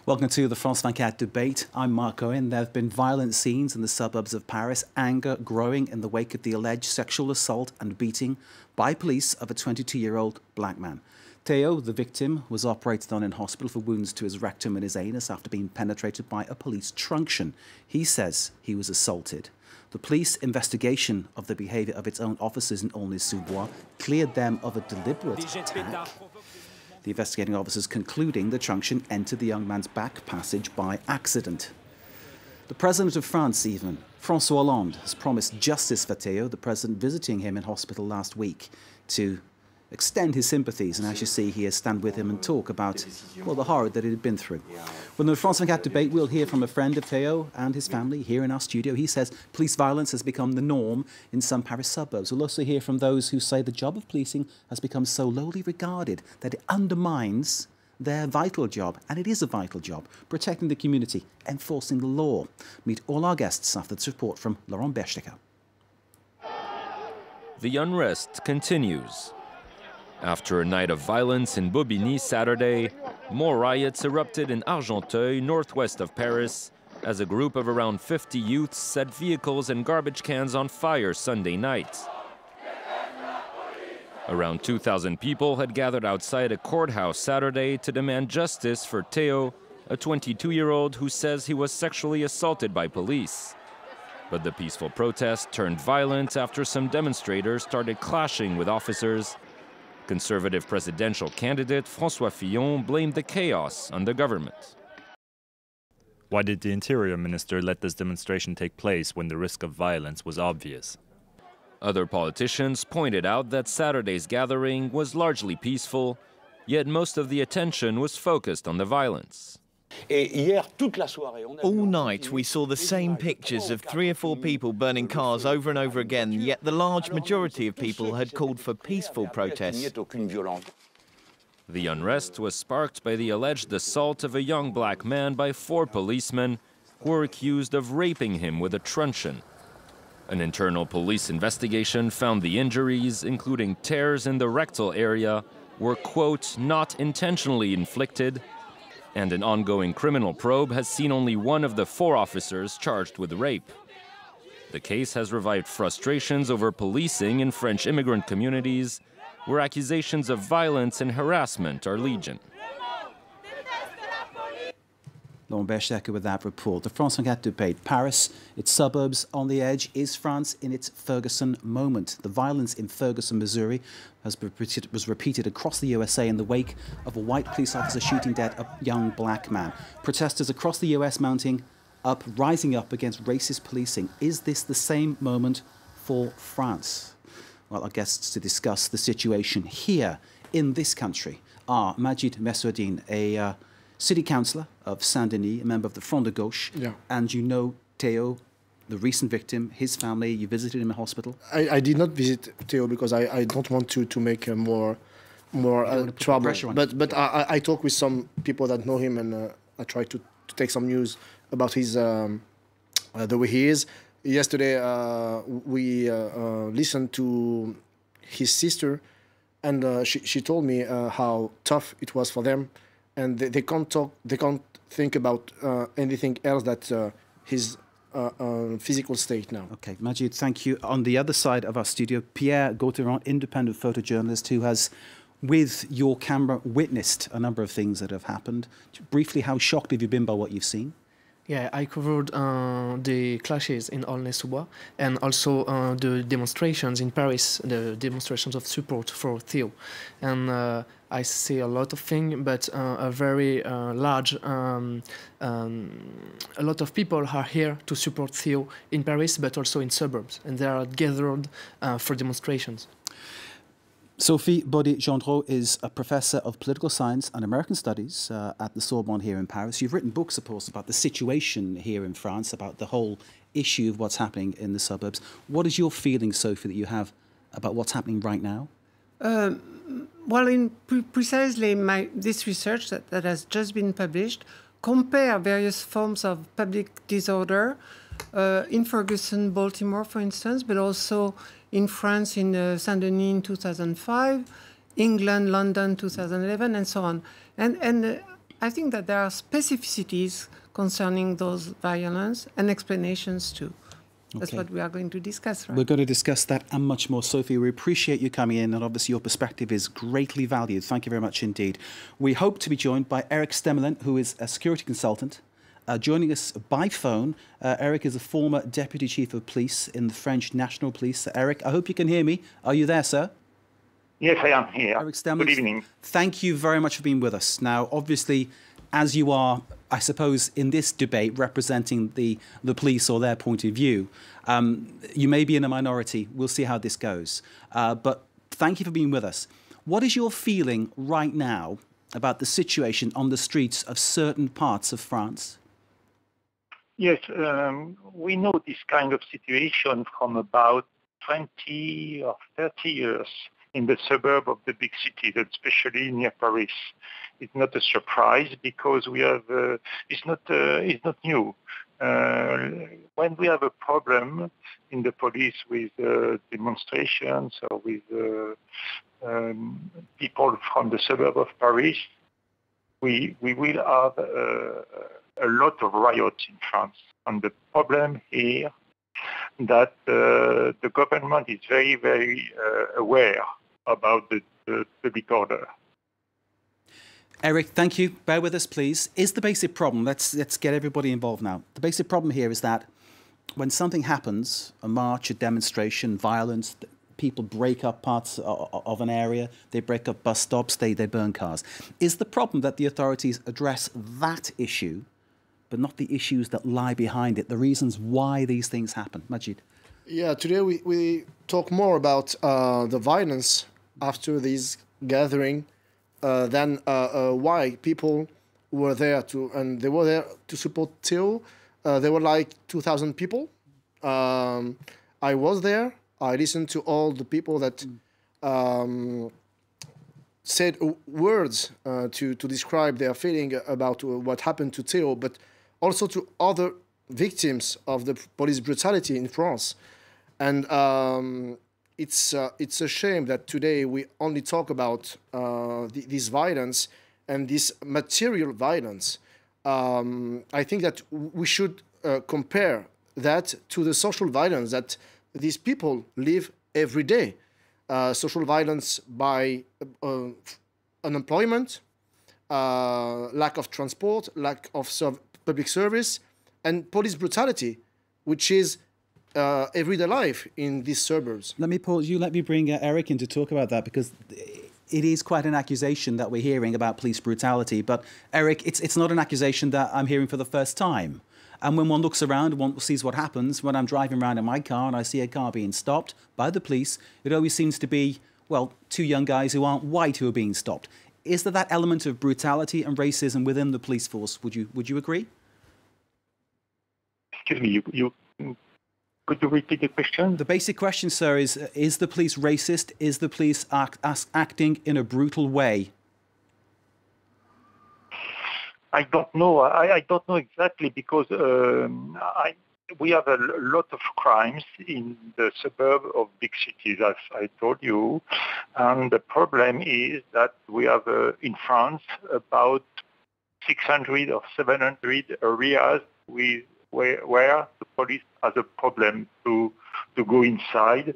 Welcome to the France 24 debate. I'm Mark Owen. There have been violent scenes in the suburbs of Paris, anger growing in the wake of the alleged sexual assault and beating by police of a 22-year-old black man. Theo, the victim, was operated on in hospital for wounds to his rectum and his anus after being penetrated by a police truncheon. He says he was assaulted. The police investigation of the behaviour of its own officers in Aulnay-sous-Bois cleared them of a deliberate attack. The investigating officers concluding the truncheon entered the young man's back passage by accident. The President of France, even, François Hollande, has promised justice for Theo, the President visiting him in hospital last week to extend his sympathies, and as you see here, stand with him and talk about, well, the horror that he had been through. When the France 24 debate, we'll hear from a friend of Theo and his family here in our studio. He says police violence has become the norm in some Paris suburbs. We'll also hear from those who say the job of policing has become so lowly regarded that it undermines their vital job, and it is a vital job, protecting the community, enforcing the law. Meet all our guests after this report from Laurent Berstecker. The unrest continues. After a night of violence in Bobigny Saturday, more riots erupted in Argenteuil, northwest of Paris, as a group of around 50 youths set vehicles and garbage cans on fire Sunday night. Around 2,000 people had gathered outside a courthouse Saturday to demand justice for Theo, a 22-year-old who says he was sexually assaulted by police. But the peaceful protest turned violent after some demonstrators started clashing with officers. Conservative presidential candidate François blamed the chaos on the government. Why did the Interior Minister let this demonstration take place when the risk of violence was obvious? Other politicians pointed out that Saturday's gathering was largely peaceful, yet most of the attention was focused on the violence. All night we saw the same pictures of 3 or 4 people burning cars over and over again, yet the large majority of people had called for peaceful protests. The unrest was sparked by the alleged assault of a young black man by 4 policemen who were accused of raping him with a truncheon. An internal police investigation found the injuries, including tears in the rectal area, were, quote, not intentionally inflicted, and an ongoing criminal probe has seen only one of the 4 officers charged with rape. The case has revived frustrations over policing in French immigrant communities, where accusations of violence and harassment are legion. Laurent Berstecker with that report. The France 24 debate. Paris, its suburbs on the edge. Is France in its Ferguson moment? The violence in Ferguson, Missouri was repeated across the USA in the wake of a white police officer shooting dead a young black man. Protesters across the US rising up against racist policing. Is this the same moment for France? Well, our guests to discuss the situation here in this country are Majid Messoudine, a city councillor of Saint-Denis, a member of the Front de Gauche, and you know Theo, the recent victim, his family. You visited him in hospital. I did not visit Theo because I don't want to make more trouble. But I talk with some people that know him, and I try to take some news about his the way he is. Yesterday we listened to his sister, and she told me how tough it was for them. And they can't talk. They can't think about anything else that his physical state now. Okay, Majid, thank you. On the other side of our studio, Pierre Gauthieron, independent photojournalist, who has, with your camera, witnessed a number of things that have happened. Briefly, how shocked have you been by what you've seen? Yeah, I covered the clashes in Aulnay-sous-Bois and also the demonstrations in Paris, the demonstrations of support for Theo. And I see a lot of things, but a very large, a lot of people are here to support Theo in Paris, but also in suburbs, and they are gathered for demonstrations. Sophie Baudet-Gendreau is a professor of political science and American studies at the Sorbonne here in Paris. You've written books, of course, about the situation here in France, about the whole issue of what's happening in the suburbs. What is your feeling, Sophie, that you have about what's happening right now? Well, precisely this research that has just been published compare various forms of public disorder in Ferguson, Baltimore, for instance, but also in France in Saint-Denis in 2005, England, London 2011, and so on. And I think that there are specificities concerning those violence and explanations too. That's what we are going to discuss, right? We're going to discuss that and much more. Sophie, we appreciate you coming in, and obviously your perspective is greatly valued. Thank you very much indeed. We hope to be joined by Eric Stemelin, who is a security consultant, joining us by phone. Eric is a former Deputy Chief of Police in the French National Police. Eric, I hope you can hear me. Are you there, sir? Yes, I am here. Eric Stemelin, good evening. Thank you very much for being with us. Now, obviously, as you are, I suppose, in this debate representing the police or their point of view, you may be in a minority. We'll see how this goes. But thank you for being with us. What is your feeling right now about the situation on the streets of certain parts of France? Yes, we know this kind of situation from about 20 or 30 years in the suburb of the big cities, especially near Paris. It's not a surprise because we have. It's not new. When we have a problem in the police with demonstrations or with people from the suburb of Paris, we will have a lot of riots in France. And the problem here that the government is very, very aware about the public order. Eric, thank you. Bear with us, please. Is the basic problem, let's get everybody involved now. The basic problem here is that when something happens, a march, a demonstration, violence, people break up parts of an area, they break up bus stops, they burn cars. Is the problem that the authorities address that issue, but not the issues that lie behind it, the reasons why these things happen? Majid. Yeah, today we talk more about the violence after this gathering than why people were there and they were there to support Theo. There were like 2,000 people. I was there. I listened to all the people that said words to describe their feeling about what happened to Theo, but also to other victims of the police brutality in France. And it's a shame that today we only talk about this violence and this material violence. I think that we should compare that to the social violence that these people live every day. Social violence by unemployment, lack of transport, lack of public service, and police brutality, which is everyday life in these suburbs. Let me pause you. Let me bring Eric in to talk about that, because it is quite an accusation that we're hearing about police brutality. But Eric, it's not an accusation that I'm hearing for the first time. And when one looks around, one sees what happens when I'm driving around in my car and I see a car being stopped by the police. It always seems to be, well, two young guys who aren't white who are being stopped. Is there that element of brutality and racism within the police force? Would you agree? Excuse me, could you repeat the question? The basic question, sir, is the police racist? Is the police acting in a brutal way? I don't know. I don't know exactly, because we have a lot of crimes in the suburb of big cities, as I told you. And the problem is that we have in France about 600 or 700 areas where the police has a problem to go inside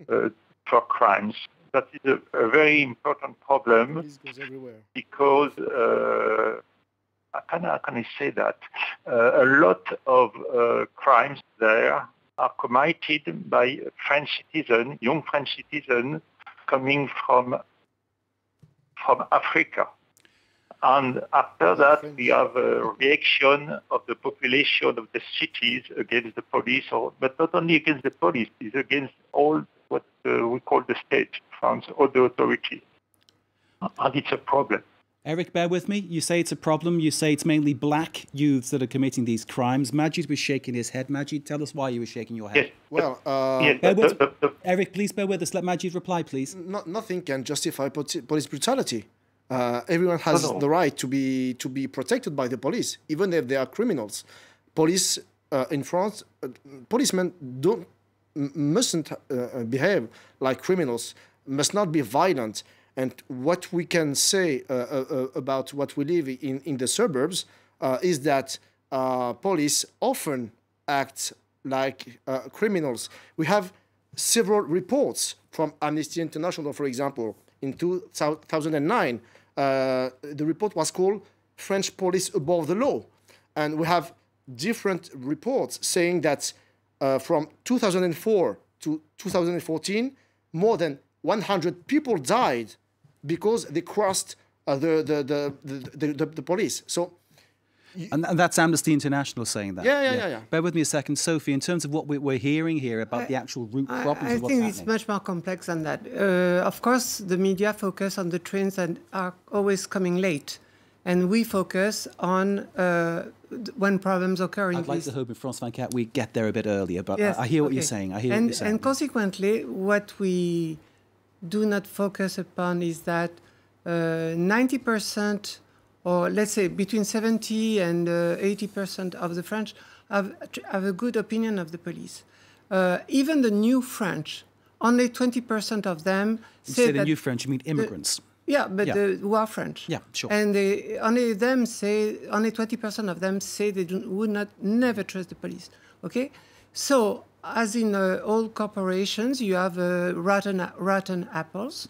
for crimes. That is a very important problem. Police goes everywhere. Because how can I say that? A lot of crimes there are committed by French citizens, young French citizens coming from Africa. And after that, we have a reaction of the population of the cities against the police, but not only against the police, it's against all what we call the state, France, or the authority. And it's a problem. Eric, bear with me. You say it's a problem. You say it's mainly black youths that are committing these crimes. Majid was shaking his head. Majid, tell us why you were shaking your head. Yes. Well, yes, Eric, please bear with us. Let Majid reply, please. Nothing can justify police brutality. Everyone has the right to be protected by the police, even if they are criminals. Police in France, policemen mustn't behave like criminals, must not be violent. And what we can say about what we live in the suburbs is that police often act like criminals. We have several reports from Amnesty International, for example. In 2009, the report was called French Police Above the Law. And we have different reports saying that from 2004 to 2014, more than 100 people died because they crossed the police. So, and that's Amnesty International saying that. Yeah. Bear with me a second, Sophie. In terms of what we're hearing here about the actual root problems of what's happening. I think it's much more complex than that. Of course, the media focus on the trains that are always coming late. And we focus on when problems occur. I'd like to hope in France 24 we get there a bit earlier, but yes, I hear what you're saying. I hear what you're saying. And consequently, what we do not focus upon is that 90%, or let's say between 70 and 80% of the French have a good opinion of the police. Even the new French, only 20% of them say that... the new French, you mean immigrants? Who are French. Yeah, sure. And only 20% of them say they would never trust the police. Okay, so as in all corporations, you have rotten apples.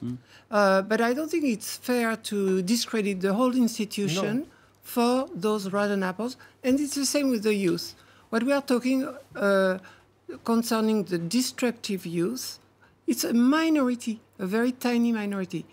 But I don't think it's fair to discredit the whole institution for those rotten apples. And it's the same with the youth. What we are talking concerning the destructive youth, it's a minority, a very tiny minority.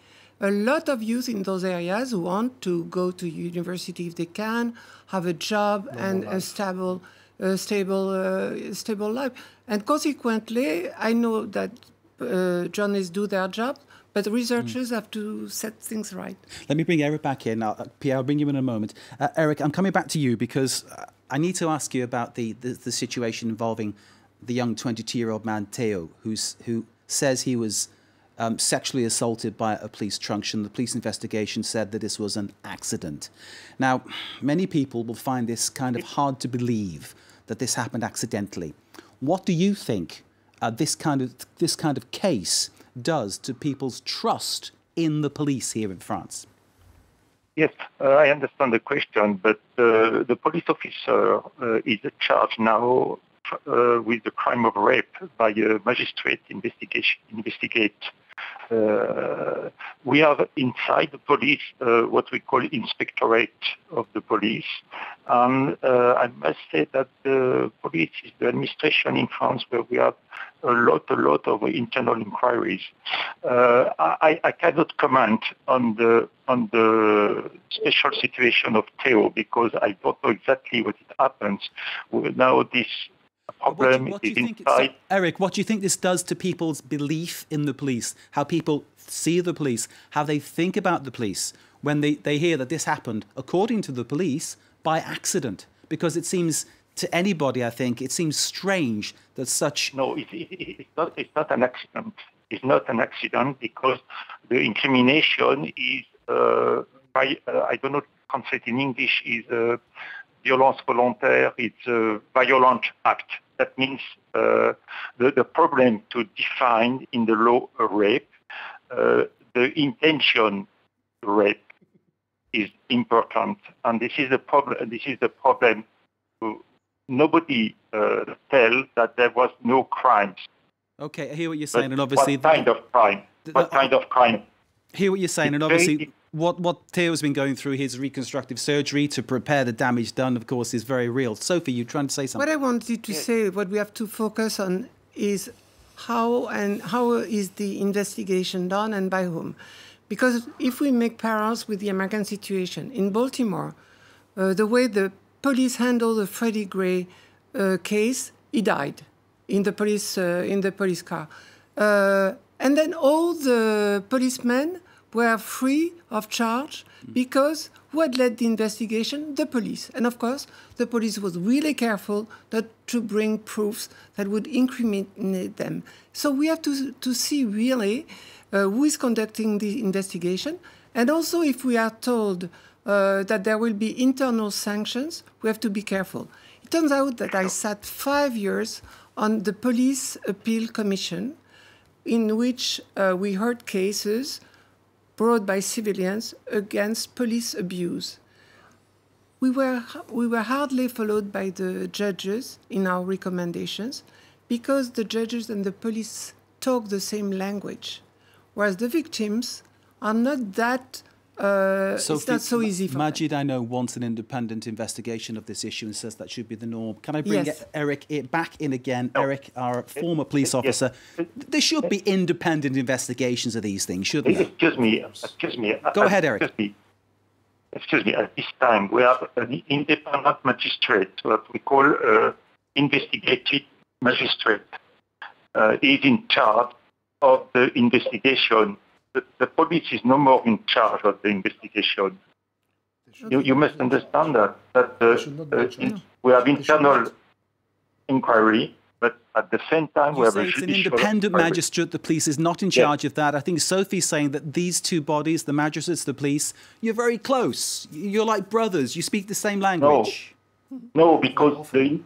A lot of youth in those areas want to go to university if they can, have a job and a stable life. And consequently, I know that journalists do their job, but researchers have to set things right. Let me bring Eric back in. Pierre, I'll bring you in a moment. Eric, I'm coming back to you because I need to ask you about the situation involving the young 22-year-old man, Theo, who says he was sexually assaulted by a police truncheon. The police investigation said that this was an accident. Now, many people will find this kind of hard to believe that this happened accidentally. What do you think this kind of case does to people's trust in the police here in France? Yes, I understand the question, but the police officer is charged now with the crime of rape by a magistrate investigate. We have inside the police what we call inspectorate of the police. And I must say that the police is the administration in France where we have a lot of internal inquiries. I cannot comment on the special situation of Theo because I don't know exactly what it happens. Now this problem is inside. Eric, what do you think this does to people's belief in the police? How people see the police, how they think about the police when they hear that this happened, according to the police, by accident? Because it seems to anybody, I think, it seems strange that such... No, it's not an accident. It's not an accident because the incrimination is, I don't know, translate in English, is violence volontaire, it's a violent act. That means the problem to define in the law rape, the intention rape is important, and this is the problem. This is the problem. Nobody tell that there was no crimes. Okay, I hear what you're saying, but and obviously, what kind of crime? What kind of crime? Hear what you're saying, and obviously, what Theo's been going through, his reconstructive surgery to prepare the damage done, of course, is very real. Sophie, you're trying to say something. What I wanted to say, what we have to focus on is how is the investigation done and by whom. Because if we make parallels with the American situation, in Baltimore, the way the police handled the Freddie Gray case, he died in the police car. And then all the policemen were free of charge because who had led the investigation? The police. And of course, the police was really careful not to bring proofs that would incriminate them. So we have to see really who is conducting the investigation. And also, if we are told that there will be internal sanctions, we have to be careful. It turns out that I sat 5 years on the Police Appeal Commission, in which we heard cases brought by civilians against police abuse. We were hardly followed by the judges in our recommendations because the judges and the police talk the same language, whereas the victims are not that. It's not so easy for Majid, them. I know, wants an independent investigation of this issue and says that should be the norm. Can I bring Eric back in again? No. Eric, our former police officer. There should be independent investigations of these things, shouldn't there? Excuse me. Go ahead, Eric. Excuse me. At this time, we have an independent magistrate, what we call investigative magistrate. He is in charge of the investigation. The police is no more in charge of the investigation. You must understand that we have internal inquiry, but at the same time we have a it's judicial an independent inquiry. magistrate. The police is not in charge of that. I think Sophie's saying that these two bodies, the magistrates, the police, you're very close. You're like brothers. You speak the same language. No, because the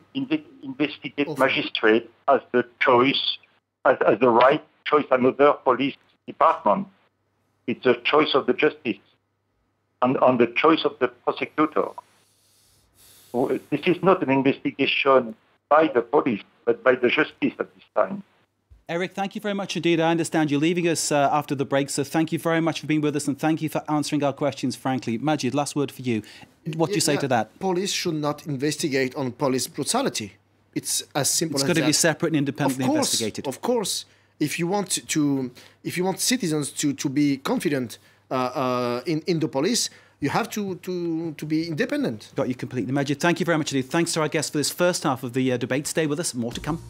investigative magistrate has the choice, has the right choice another police department. It's a choice of the justice and on the choice of the prosecutor. This is not an investigation by the police, but by the justice at this time. Eric, thank you very much indeed. I understand you're leaving us after the break, so thank you very much for being with us and thank you for answering our questions frankly. Majid, last word for you. What do you say to that? Police should not investigate on police brutality. It's as simple as that. It's got to be separate and independently investigated. Of course. If you want citizens to be confident in the police, you have to be independent. Got you completely, Majid. Thank you very much indeed. Thanks to our guests for this first half of the debate. Stay with us. More to come.